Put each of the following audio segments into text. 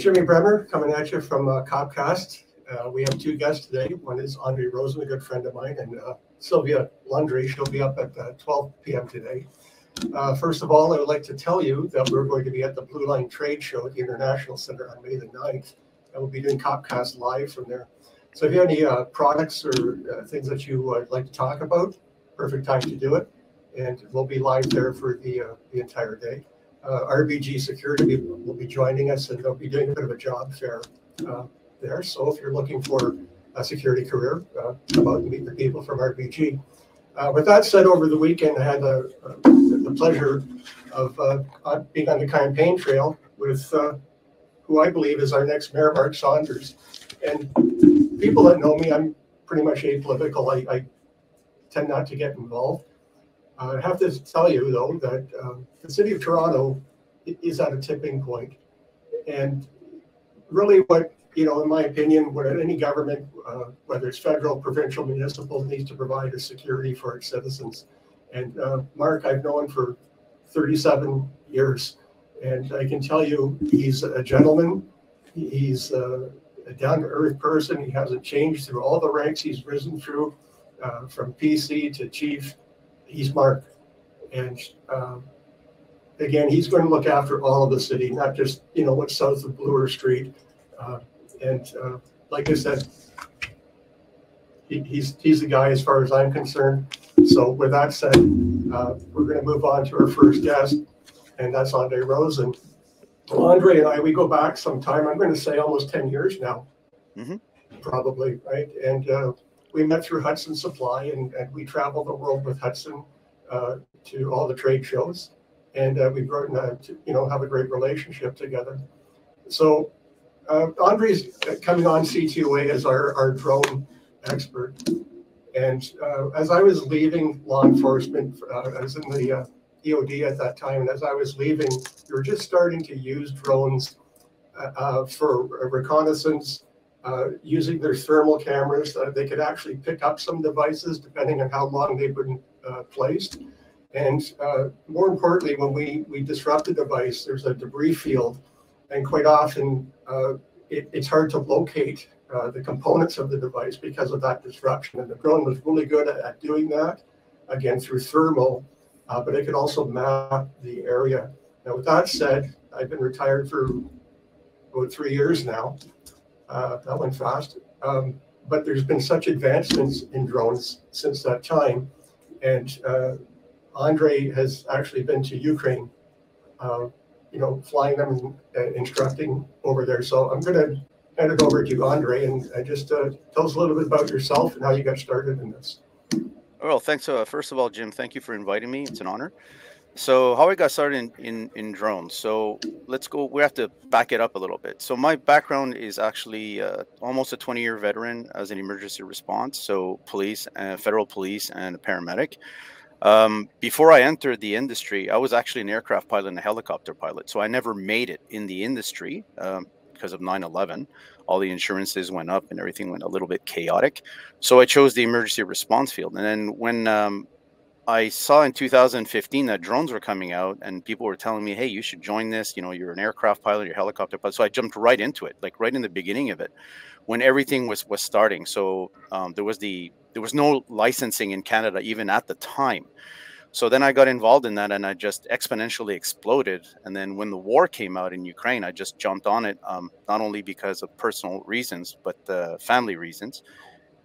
Jimmy Bremer coming at you from Copcast. We have two guests today. One is Andre Rossin, a good friend of mine, and Sylvia Lundry. She'll be up at 12 p.m. today. First of all, I would like to tell you that we're going to be at the Blue Line Trade Show at the International Center on May the 9th. And we'll be doing Copcast live from there. So if you have any products or things that you would like to talk about, perfect time to do it. And we'll be live there for the entire day. RBG Security will be joining us, and they'll be doing a bit of a job fair there. So if you're looking for a security career, come out and meet the people from RBG. With that said, over the weekend, I had the pleasure of being on the campaign trail with who I believe is our next mayor, Mark Saunders. And people that know me, I'm pretty much apolitical. I tend not to get involved. I have to tell you, though, that the city of Toronto is at a tipping point. And really what, in my opinion, what any government, whether it's federal, provincial, municipal, needs to provide is security for its citizens. And Mark, I've known for 37 years. And I can tell you, he's a gentleman. He's a down-to-earth person. He hasn't changed through all the ranks he's risen through, from PC to chief. He's Mark, and again, he's going to look after all of the city, not just what's south of Bloor Street. And like I said, he's the guy as far as I'm concerned. So with that said, we're going to move on to our first guest, and that's Andre Rossin. Well, Andre and I, we go back some time. I'm going to say almost 10 years now, probably, right? And we met through Hudson Supply, and we traveled the world with Hudson to all the trade shows, and we've grown to have a great relationship together. So Andre's coming on CTOA as our drone expert, and as I was leaving law enforcement, I was in the EOD at that time, and as I was leaving, we were just starting to use drones for reconnaissance. Using their thermal cameras, they could actually pick up some devices depending on how long they've been placed. And more importantly, when we disrupt a device, there's a debris field, and quite often it's hard to locate the components of the device because of that disruption. And the drone was really good at doing that, again, through thermal, but it could also map the area. Now, with that said, I've been retired for about 3 years now. That went fast, but there's been such advancements in drones since that time, and Andre has actually been to Ukraine, flying them and instructing over there. So I'm going to hand it over to Andre, and just tell us a little bit about yourself and how you got started in this. Well, thanks. First of all, Jim, thank you for inviting me. It's an honor. So how I got started in drones. So let's go, we have to back it up a little bit. So my background is actually almost a 20-year veteran as an emergency response. So police, federal police, and a paramedic. Before I entered the industry, I was actually an aircraft pilot and a helicopter pilot. So I never made it in the industry because of 9/11. All the insurances went up and everything went a little bit chaotic. So I chose the emergency response field. And then when I saw in 2015 that drones were coming out and people were telling me, hey, you should join this. You're an aircraft pilot, you're a helicopter pilot. So I jumped right into it, like right in the beginning of it, when everything was starting. So there was no licensing in Canada even at the time. So then I got involved in that, and I just exponentially exploded. And then when the war came out in Ukraine, I just jumped on it, not only because of personal reasons, but family reasons.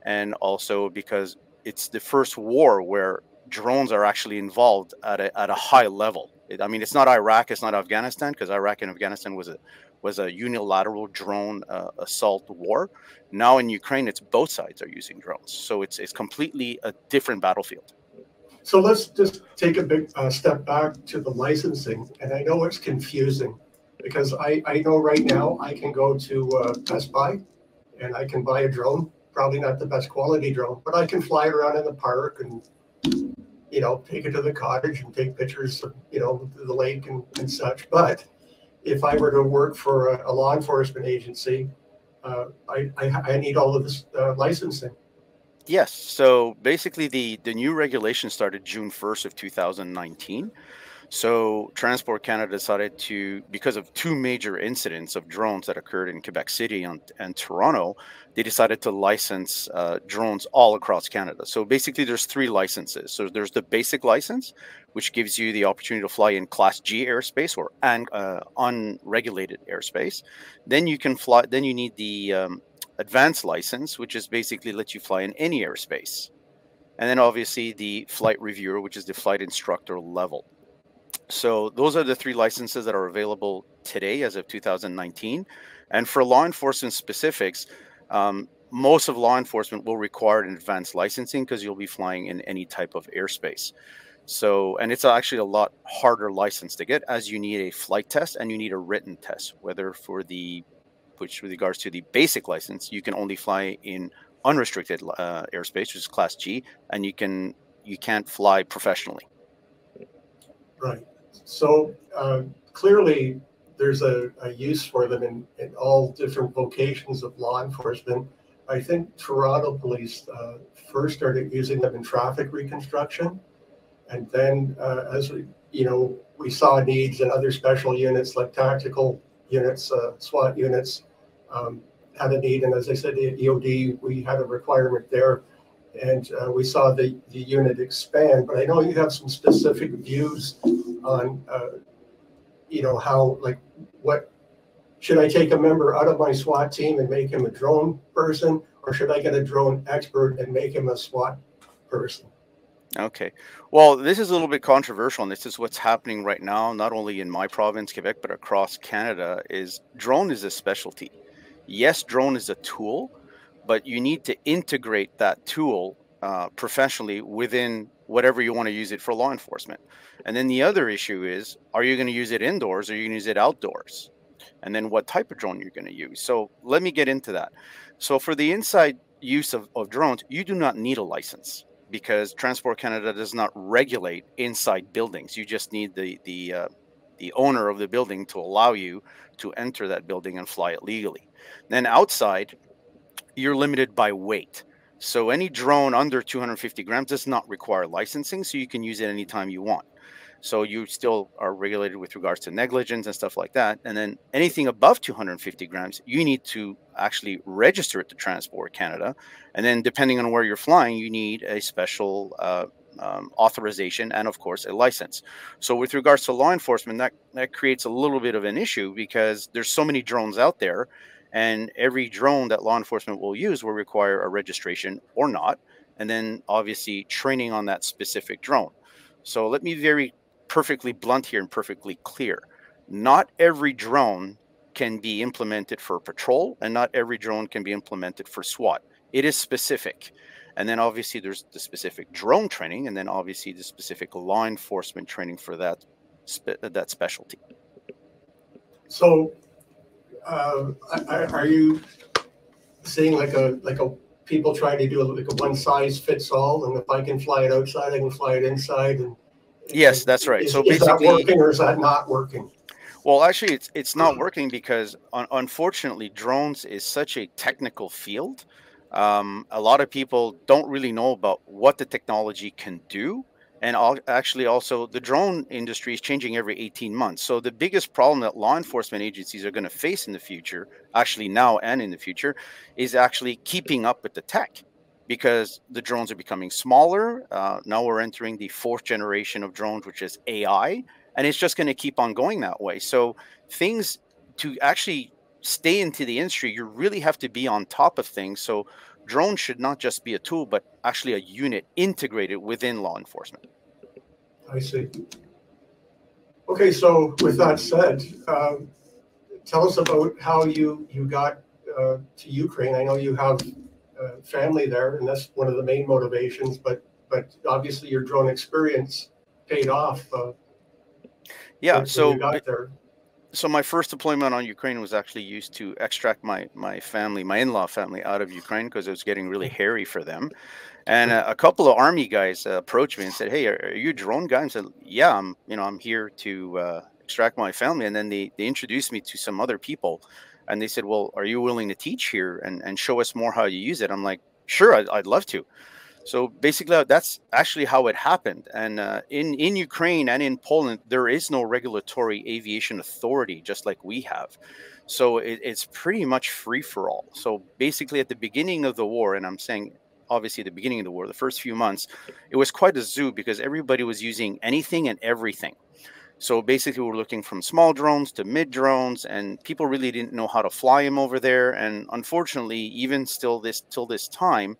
And also because it's the first war where drones are actually involved at a high level. I mean, it's not Iraq, it's not Afghanistan, because Iraq and Afghanistan was a unilateral drone assault war. Now in Ukraine, it's both sides are using drones, so it's completely a different battlefield. So let's just take a big step back to the licensing, and I know it's confusing because I know right now I can go to Best Buy and I can buy a drone, probably not the best quality drone, but I can fly it around in the park and take it to the cottage and take pictures of, the lake and such. But if I were to work for a law enforcement agency, I need all of this licensing. Yes. So basically the new regulation started June 1st of 2019. So Transport Canada decided to, because of two major incidents of drones that occurred in Quebec City and Toronto, they decided to license drones all across Canada. So basically, there's three licenses. So there's the basic license, which gives you the opportunity to fly in Class G airspace or unregulated airspace. Then you can fly. Then you need the advanced license, which is basically lets you fly in any airspace. And then obviously the flight reviewer, which is the flight instructor level. So those are the three licenses that are available today as of 2019. And for law enforcement specifics, most of law enforcement will require an advanced licensing because you'll be flying in any type of airspace. So, and it's actually a lot harder license to get, as you need a flight test and you need a written test, whether for the, which with regards to the basic license, you can only fly in unrestricted airspace, which is Class G, and you can't fly professionally. Right. So clearly, there's a use for them in all different vocations of law enforcement. I think Toronto Police first started using them in traffic reconstruction, and then as we saw needs in other special units like tactical units, SWAT units had a need, and as I said, the EOD, we had a requirement there, and we saw the unit expand. But I know you have some specific views on how, like, what should I take a member out of my SWAT team and make him a drone person, or should I get a drone expert and make him a SWAT person? Okay. Well, this is a little bit controversial, and this is what's happening right now, not only in my province, Quebec, but across Canada, is drone is a specialty. Yes, drone is a tool, but you need to integrate that tool professionally within whatever you want to use it for law enforcement. And then the other issue is, are you going to use it indoors or are you going to use it outdoors? And then what type of drone you're going to use. So let me get into that. So for the inside use of drones, you do not need a license because Transport Canada does not regulate inside buildings. You just need the owner of the building to allow you to enter that building and fly it legally. Then outside, you're limited by weight. So any drone under 250 grams does not require licensing, so you can use it anytime you want. So you still are regulated with regards to negligence and stuff like that. And then anything above 250 grams, you need to actually register it to Transport Canada. And then depending on where you're flying, you need a special authorization and, of course, a license. So with regards to law enforcement, that creates a little bit of an issue because there's so many drones out there, and every drone that law enforcement will use will require a registration or not. And then obviously training on that specific drone. So let me very perfectly blunt here and perfectly clear. Not every drone can be implemented for patrol, and not every drone can be implemented for SWAT. It is specific. And then obviously there's the specific drone training, and then obviously the specific law enforcement training for that specialty. So are you seeing like a people trying to do like a one size fits all, and if I can fly it outside, I can fly it inside? And yes, that's right. So is basically, that working or is that not working? Well, actually, it's not working because unfortunately, drones is such a technical field. A lot of people don't really know about what the technology can do. And actually, also, the drone industry is changing every 18 months. So the biggest problem that law enforcement agencies are going to face in the future, actually now and in the future, is actually keeping up with the tech, because the drones are becoming smaller. Now we're entering the fourth generation of drones, which is AI, and it's just going to keep on going that way. So things, to actually stay into the industry, you really have to be on top of things. So drones should not just be a tool, but actually a unit integrated within law enforcement. I see. Okay, so with that said, tell us about how you got to Ukraine. I know you have family there, and that's one of the main motivations. But obviously, your drone experience paid off. Yeah. When So you got there. So my first deployment on Ukraine was actually used to extract my family, my in-law family, out of Ukraine because it was getting really hairy for them. And a couple of army guys approached me and said, "Hey, are you a drone guy?" And I said, "Yeah, I'm here to extract my family." And then they introduced me to some other people, and they said, "Well, are you willing to teach here and show us more how you use it?" I'm like, "Sure, I'd love to." So basically, that's actually how it happened. And in Ukraine and in Poland, there is no regulatory aviation authority, just like we have. So it's pretty much free for all. So basically, at the beginning of the war, and I'm saying obviously at the beginning of the war, the first few months, it was quite a zoo because everybody was using anything and everything. So basically, we're looking from small drones to mid drones, and people really didn't know how to fly them over there. And unfortunately, even still till this time,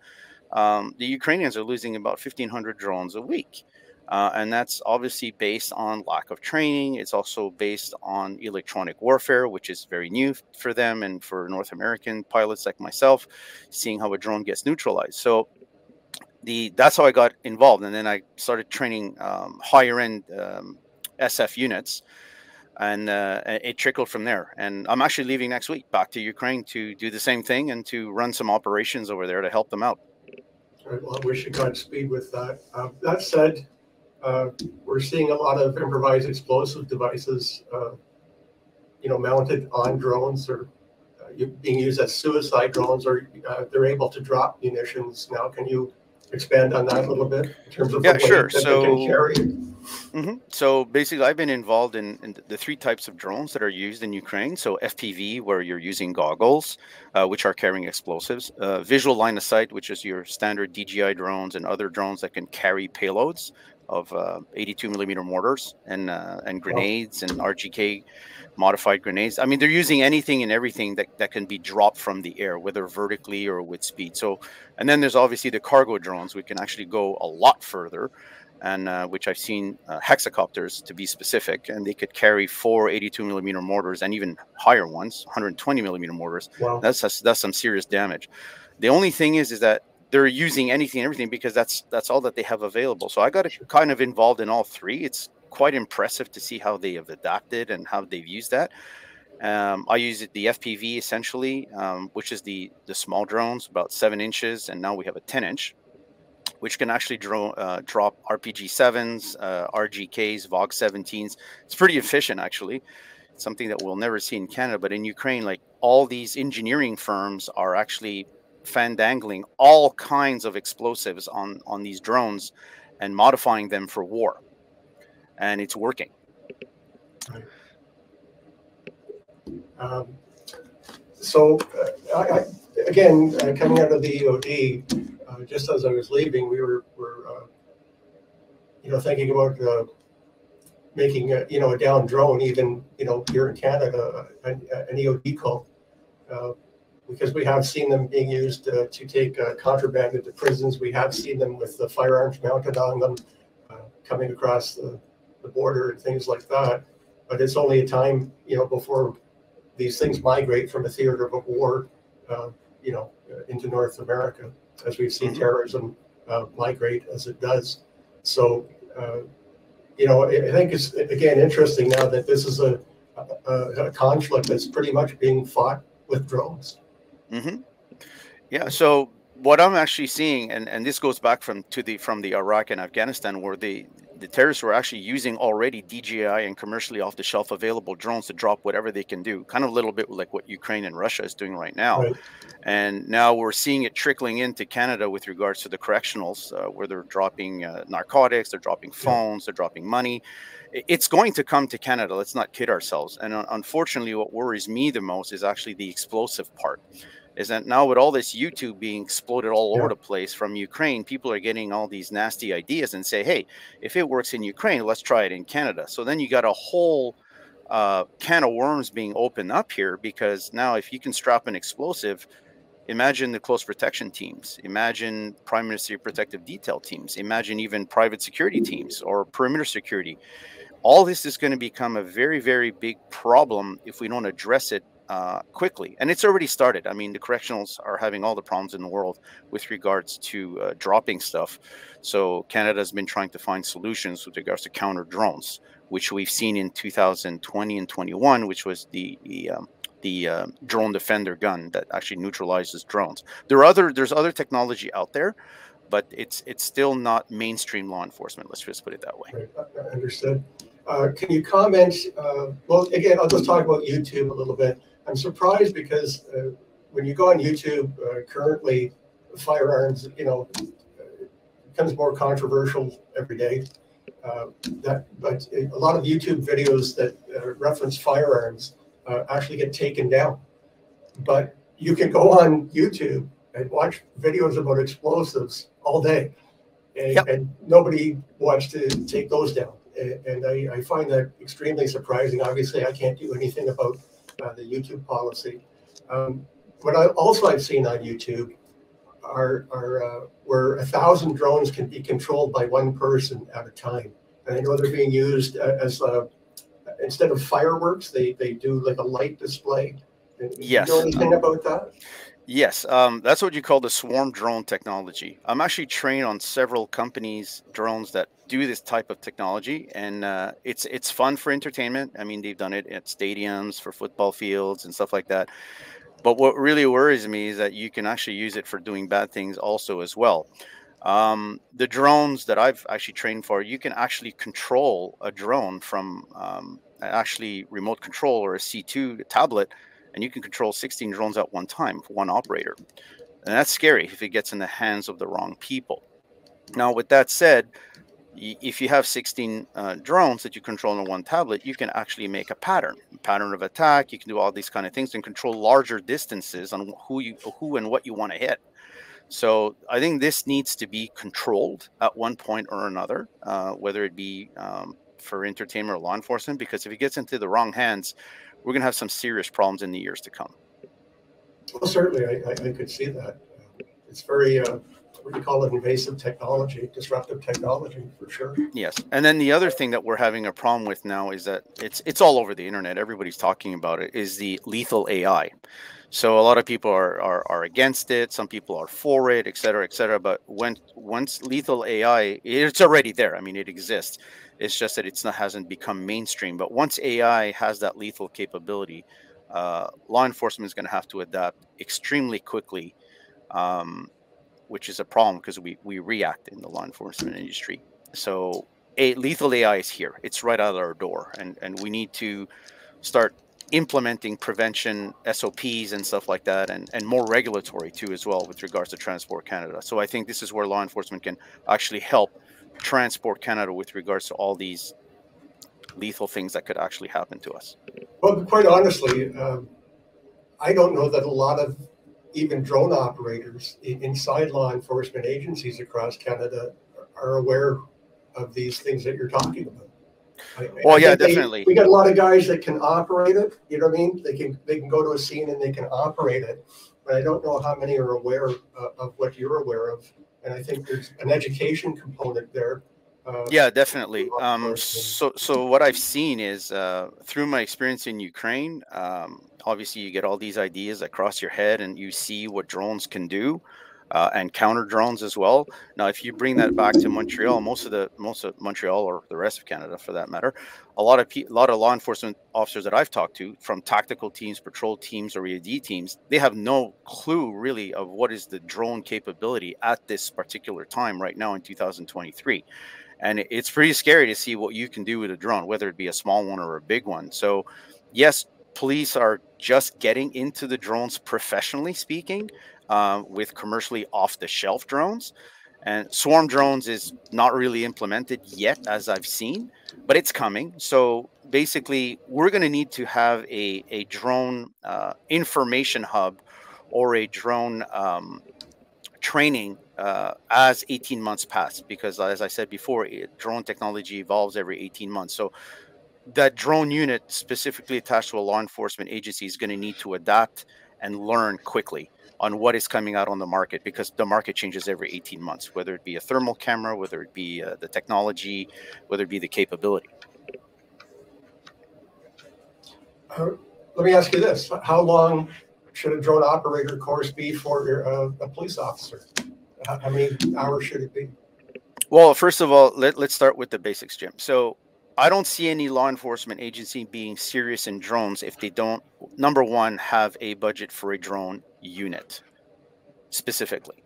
the Ukrainians are losing about 1,500 drones a week. And that's obviously based on lack of training. It's also based on electronic warfare, which is very new for them and for North American pilots like myself, seeing how a drone gets neutralized. So that's how I got involved. And then I started training higher end SF units. And it trickled from there. And I'm actually leaving next week back to Ukraine to do the same thing and to run some operations over there to help them out. All right, well, I wish you Godspeed with that. That said, we're seeing a lot of improvised explosive devices, mounted on drones or being used as suicide drones, or they're able to drop munitions now. Can you expand on that a little bit in terms of the weight sure. that they can carry? So basically, I've been involved in the three types of drones that are used in Ukraine. So FPV, where you're using goggles, which are carrying explosives. Visual line of sight, which is your standard DJI drones and other drones that can carry payloads of 82 millimeter mortars and grenades and RGK modified grenades. I mean, they're using anything and everything that can be dropped from the air, whether vertically or with speed. So, and then there's obviously the cargo drones, which can actually go a lot further, and which I've seen hexacopters to be specific, and they could carry 4 82 millimeter mortars and even higher ones, 120 millimeter mortars. Wow. That's some serious damage. The only thing is that they're using anything and everything because that's all that they have available. So I got kind of involved in all three. It's quite impressive to see how they have adapted and how they've used that. I use the FPV essentially, which is the small drones, about 7 inches, and now we have a 10-inch, which can actually drop RPG-7s, RGKs, VOG-17s. It's pretty efficient, actually. It's something that we'll never see in Canada, but in Ukraine, like all these engineering firms are actually fandangling all kinds of explosives on these drones and modifying them for war, and it's working. So again, coming out of the EOD, just as I was leaving, we were thinking about making a down drone, even here in Canada, an EOD call. Because we have seen them being used to take contraband into prisons. We have seen them with the firearms mounted on them coming across the border and things like that. But it's only a time, before these things migrate from a theater of a war, into North America, as we've seen terrorism migrate as it does. So, I think it's, again, interesting now that this is a conflict that's pretty much being fought with drones. Yeah. So what I'm actually seeing, and this goes back from the Iraq and Afghanistan, where the terrorists were actually using already DJI and commercially off-the-shelf available drones to drop whatever they can do, kind of a little bit like what Ukraine and Russia is doing right now. Right. And now we're seeing it trickling into Canada with regards to the correctionals, where they're dropping narcotics, they're dropping phones, they're dropping money. It's going to come to Canada. Let's not kid ourselves. And unfortunately, what worries me the most is actually the explosive part. Is that now with all this YouTube being exploded all over the place from Ukraine, people are getting all these nasty ideas and say, hey, if it works in Ukraine, let's try it in Canada. So then you got a whole can of worms being opened up here, because now if you can strap an explosive, imagine the close protection teams, imagine prime ministry protective detail teams, imagine even private security teams or perimeter security. All this is going to become a very, very big problem if we don't address it quickly. And it's already started. I mean, the correctionals are having all the problems in the world with regards to dropping stuff. So Canada's been trying to find solutions with regards to counter drones, which we've seen in 2020 and 21, which was the drone defender gun that actually neutralizes drones. There's other technology out there, but it's still not mainstream law enforcement. Let's just put it that way. Right. Understood. Can you comment? Well, again, I'll just talk about YouTube a little bit. I'm surprised because when you go on YouTube currently, firearms, becomes more controversial every day. But a lot of YouTube videos that reference firearms actually get taken down. But you can go on YouTube and watch videos about explosives all day, and nobody wants to take those down. And I find that extremely surprising. Obviously, I can't do anything about the YouTube policy. What I've seen on YouTube are where 1,000 drones can be controlled by one person at a time. And I know they're being used as instead of fireworks, they do like a light display. Yes. Do you know anything about that? Yes, that's what you call the swarm drone technology. I'm actually trained on several companies' drones that do this type of technology, and it's fun for entertainment. I mean, they've done it at stadiums, for football fields, and stuff like that. But what really worries me is that you can actually use it for doing bad things also as well. The drones that I've actually trained for, you can actually control a drone from actually remote control or a C2 tablet, and you can control 16 drones at one time for one operator. And that's scary if it gets in the hands of the wrong people. Now, with that said, if you have 16 drones that you control on one tablet, you can actually make a pattern of attack. You can do all these kind of things and control larger distances on who and what you want to hit. So I think this needs to be controlled at one point or another, whether it be for entertainment or law enforcement, because if it gets into the wrong hands, we're going to have some serious problems in the years to come. Well, certainly, I could see that. It's very, what do you call it, invasive technology, disruptive technology, for sure. Yes. And then the other thing that we're having a problem with now is that it's all over the internet. Everybody's talking about it, is the lethal AI. So a lot of people are against it. Some people are for it, et cetera, et cetera. But once lethal AI, it's already there. I mean, it exists. It's just that hasn't become mainstream. But once AI has that lethal capability, law enforcement is going to have to adapt extremely quickly, which is a problem because we react in the law enforcement industry. So lethal AI is here. It's right out our door. And we need to start implementing prevention SOPs and stuff like that, and more regulatory too as well with regards to Transport Canada. So I think this is where law enforcement can actually help Transport Canada with regards to all these lethal things that could actually happen to us. Well, quite honestly, I don't know that a lot of even drone operators inside law enforcement agencies across Canada are aware of these things that you're talking about. Well, yeah, definitely. We got a lot of guys that can operate it. You know what I mean? They can go to a scene and they can operate it. But I don't know how many are aware of what you're aware of. And I think there's an education component there. Yeah, definitely. So what I've seen is through my experience in Ukraine, obviously you get all these ideas that cross your head and you see what drones can do. And counter drones as well. Now, if you bring that back to Montreal, most of Montreal, or the rest of Canada for that matter, a lot of law enforcement officers that I've talked to, from tactical teams, patrol teams, or IED teams, they have no clue really of what is the drone capability at this particular time right now in 2023. And it's pretty scary to see what you can do with a drone, whether it be a small one or a big one. So, yes, police are just getting into the drones professionally speaking, with commercially off-the-shelf drones. And swarm drones is not really implemented yet, as I've seen, but it's coming. So basically, we're going to need to have a drone information hub or a drone training as 18 months pass, because as I said before, drone technology evolves every 18 months. So that drone unit specifically attached to a law enforcement agency is going to need to adapt and learn quickly on what is coming out on the market, because the market changes every 18 months, whether it be a thermal camera, whether it be the technology, whether it be the capability. Let me ask you this. How long should a drone operator course be for a police officer? How many hours should it be? Well, first of all, let's start with the basics, Jim. So I don't see any law enforcement agency being serious in drones if they don't, number one, have a budget for a drone unit specifically.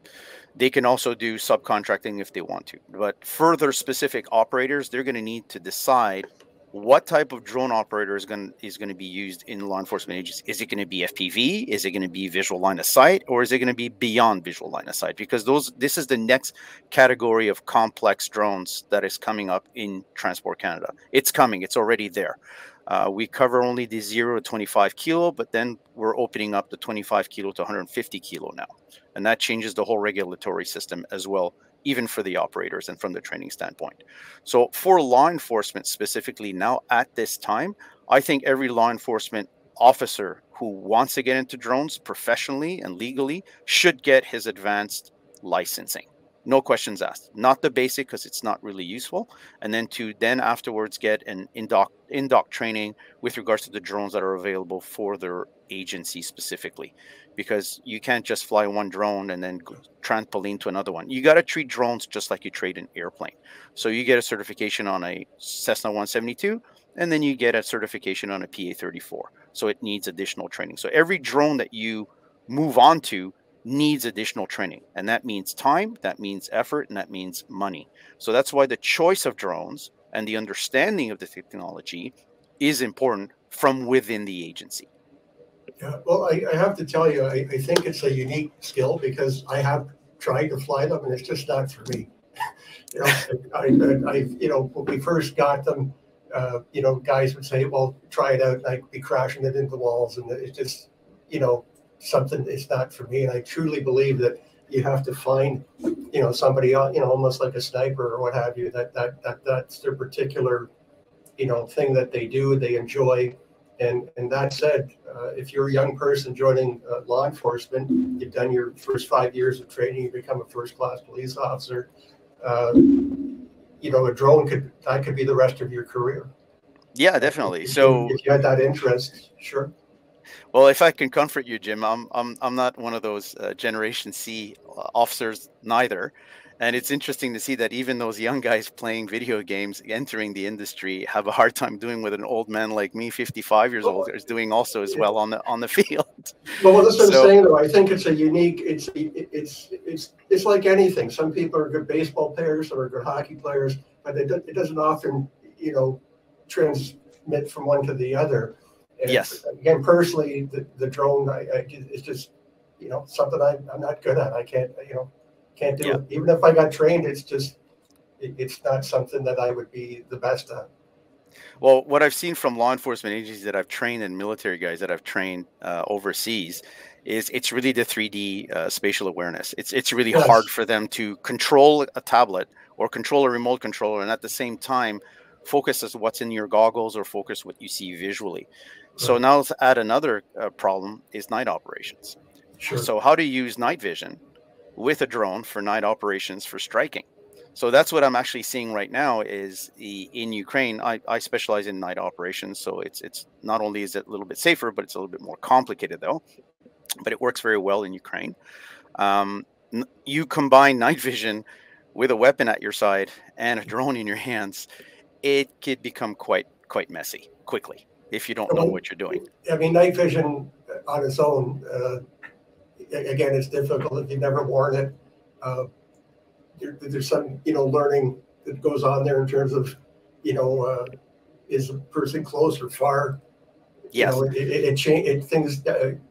They can also do subcontracting if they want to. But further specific operators, they're going to need to decide what type of drone operator is going to be used in law enforcement agencies? Is it going to be FPV? Is it going to be visual line of sight, or is it going to be beyond visual line of sight? Because this is the next category of complex drones that is coming up in Transport Canada. It's coming. It's already there. We cover only the 0 to 25 kilo, but then we're opening up the 25 kilo to 150 kilo now, and that changes the whole regulatory system as well, even for the operators and from the training standpoint. So for law enforcement specifically now at this time, I think every law enforcement officer who wants to get into drones professionally and legally should get his advanced licensing. No questions asked. Not the basic, because it's not really useful. And then afterwards get an in-doc training with regards to the drones that are available for their agency specifically, because you can't just fly one drone and then trampoline to another one. You got to treat drones just like you treat an airplane. So you get a certification on a Cessna 172, and then you get a certification on a PA-34. So it needs additional training. So every drone that you move on to needs additional training, and that means time, that means effort, and that means money. So that's why the choice of drones and the understanding of the technology is important from within the agency. Yeah, well, I have to tell you, I think it's a unique skill because I have tried to fly them and it's just not for me. You know, you know, when we first got them, you know, guys would say, well, try it out, and I'd be crashing it into walls, and it's just, you know, something, it's not for me. And I truly believe that you have to find, you know, somebody, you know, almost like a sniper or what have you, that's their particular, you know, thing that they do, they enjoy. And that said, if you're a young person joining law enforcement, you've done your first 5 years of training, you become a first-class police officer, you know, a drone could be the rest of your career. Yeah, definitely. So if you had that interest, sure. Well, if I can comfort you, Jim, I'm not one of those Generation C officers neither, and it's interesting to see that even those young guys playing video games, entering the industry, have a hard time doing what an old man like me, 55 years old, is doing also as well on the field. Well, that's what I'm saying, though. I think it's a unique. It's like anything. Some people are good baseball players, some are good hockey players, but it doesn't often, you know, transmit from one to the other. And yes. Again, personally, the drone, it's just, you know, something I'm not good at. I can't, you know, can't do it. Even if I got trained, it's just, it's not something that I would be the best at. Well, what I've seen from law enforcement agencies that I've trained and military guys that I've trained overseas is it's really the 3D spatial awareness. It's really hard for them to control a tablet or control a remote controller, and at the same time focus as what's in your goggles or focus what you see visually. So now let's add another problem is night operations. Sure. So how to use night vision with a drone for night operations for striking. So that's what I'm actually seeing right now is in Ukraine. I specialize in night operations. So it's not only is it a little bit safer, but it's a little bit more complicated though, but it works very well in Ukraine. You combine night vision with a weapon at your side and a drone in your hands, it could become quite messy quickly if you don't know what you're doing. I mean, night vision on its own, again, it's difficult if you've never worn it. There's some, you know, learning that goes on there in terms of, you know, is a person close or far? Yes. You know, things,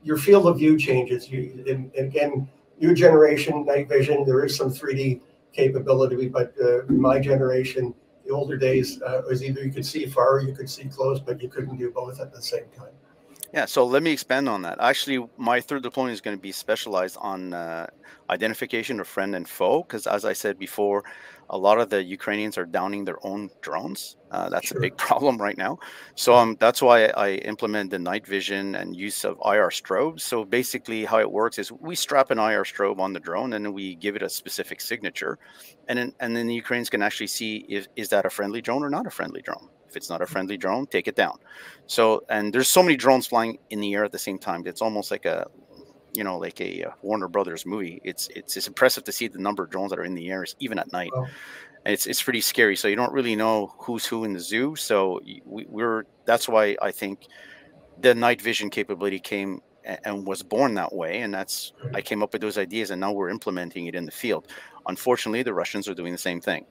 your field of view changes. And again, new generation night vision, there is some 3D capability, but my generation, the older days, was either you could see far or you could see close, but you couldn't do both at the same time. Yeah, so let me expand on that. Actually, my third deployment is going to be specialized on identification of friend and foe, because as I said before, a lot of the Ukrainians are downing their own drones. That's a big problem right now. So that's why I implement the night vision and use of IR strobes. So basically how it works is we strap an IR strobe on the drone and then we give it a specific signature. And then the Ukrainians can actually see is that a friendly drone or not a friendly drone. If it's not a friendly drone, take it down. So, and there's so many drones flying in the air at the same time. It's almost like a, you know, like a Warner Brothers movie. It's impressive to see the number of drones that are in the air, even at night. Oh. And it's pretty scary. So you don't really know who's who in the zoo. So that's why I think the night vision capability came and was born that way. And I came up with those ideas and now we're implementing it in the field. Unfortunately, the Russians are doing the same thing.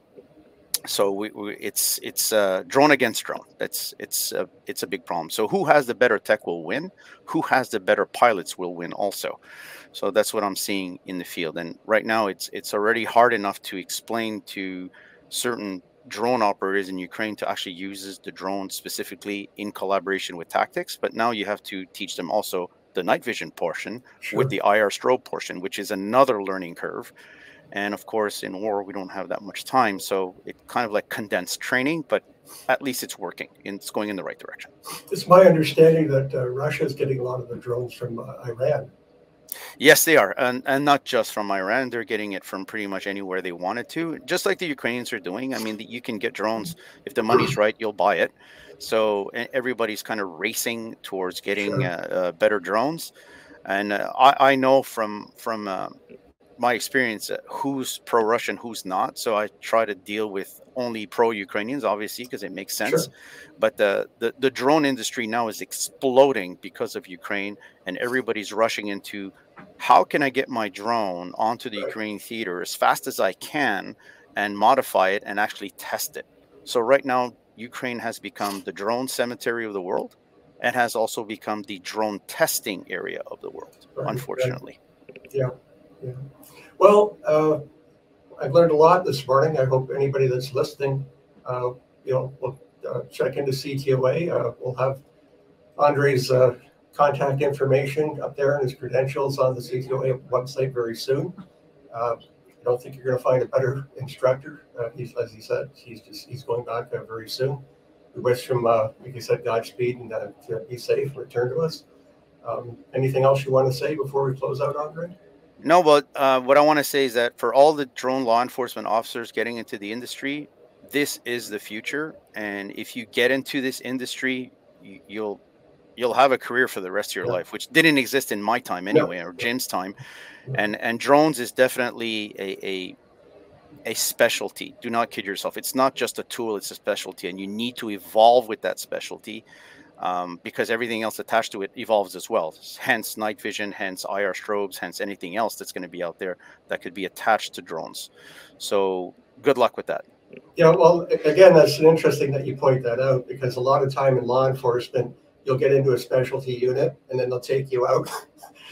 So it's drone against drone. It's a big problem. So who has the better tech will win. Who has the better pilots will win also. So that's what I'm seeing in the field. And right now, it's already hard enough to explain to certain drone operators in Ukraine to actually use the drone specifically in collaboration with tactics. But now you have to teach them also the night vision portion with Sure. the IR strobe portion, which is another learning curve. And of course, in war, we don't have that much time. So it kind of like condensed training, but at least it's working and it's going in the right direction. It's my understanding that Russia is getting a lot of the drones from Iran. Yes, they are. And not just from Iran. They're getting it from pretty much anywhere they wanted to, just like the Ukrainians are doing. I mean, you can get drones. If the money's right, you'll buy it. So everybody's kind of racing towards getting Sure. better drones. And I know from my experience who's pro-Russian, who's not. So I try to deal with only pro-Ukrainians, obviously, because it makes sense. Sure. But the drone industry now is exploding because of Ukraine, and everybody's rushing into how can I get my drone onto the Right. Ukrainian theater as fast as I can and modify it and actually test it. So right now, Ukraine has become the drone cemetery of the world and has also become the drone testing area of the world, Right. unfortunately. Yeah. Yeah. Well, I've learned a lot this morning. I hope anybody that's listening, will check into CTOA. We'll have Andre's contact information up there and his credentials on the CTOA website very soon. I don't think you're going to find a better instructor. As he said, he's going back very soon. We wish him, like you said, Godspeed and to be safe and return to us. Anything else you want to say before we close out, Andre? No, but what I want to say is that for all the drone law enforcement officers getting into the industry, this is the future. And if you get into this industry, you'll have a career for the rest of your life, which didn't exist in my time anyway, or Jim's time. And drones is definitely a specialty. Do not kid yourself. It's not just a tool; it's a specialty, and you need to evolve with that specialty. Because everything else attached to it evolves as well. Hence night vision, hence IR strobes, hence anything else that's going to be out there that could be attached to drones. So good luck with that. Yeah, well, again, that's interesting that you point that out, because a lot of time in law enforcement, you'll get into a specialty unit and then they'll take you out,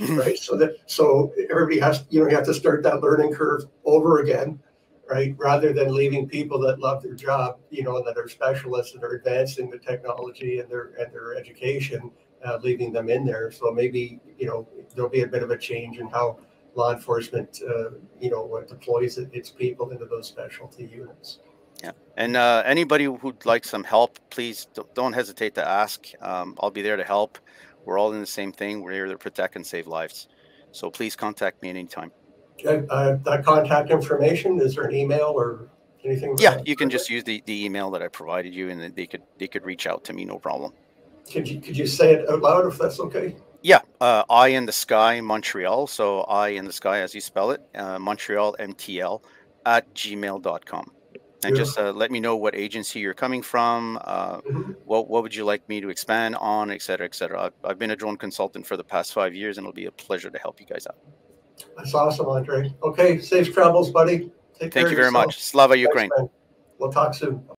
right? So everybody has, you have to start that learning curve over again, right? Rather than leaving people that love their job, that are specialists and are advancing the technology and their education, leaving them in there. So maybe, there'll be a bit of a change in how law enforcement, deploys its people into those specialty units. Yeah. And anybody who'd like some help, please don't hesitate to ask. I'll be there to help. We're all in the same thing. We're here to protect and save lives. So please contact me anytime. That contact information, is there an email or anything? Yeah, you can just use the email that I provided you, and then they could reach out to me, no problem. Could you say it out loud if that's okay? Yeah, Eye in the Sky Montreal. So Eye in the Sky as you spell it, Montreal MTL @gmail.com. And just let me know what agency you're coming from. What would you like me to expand on, et cetera, et cetera. I've been a drone consultant for the past 5 years, and it'll be a pleasure to help you guys out. That's awesome, Andre. Okay, safe travels, buddy. Thank you very much. Slava Ukraine. We'll talk soon.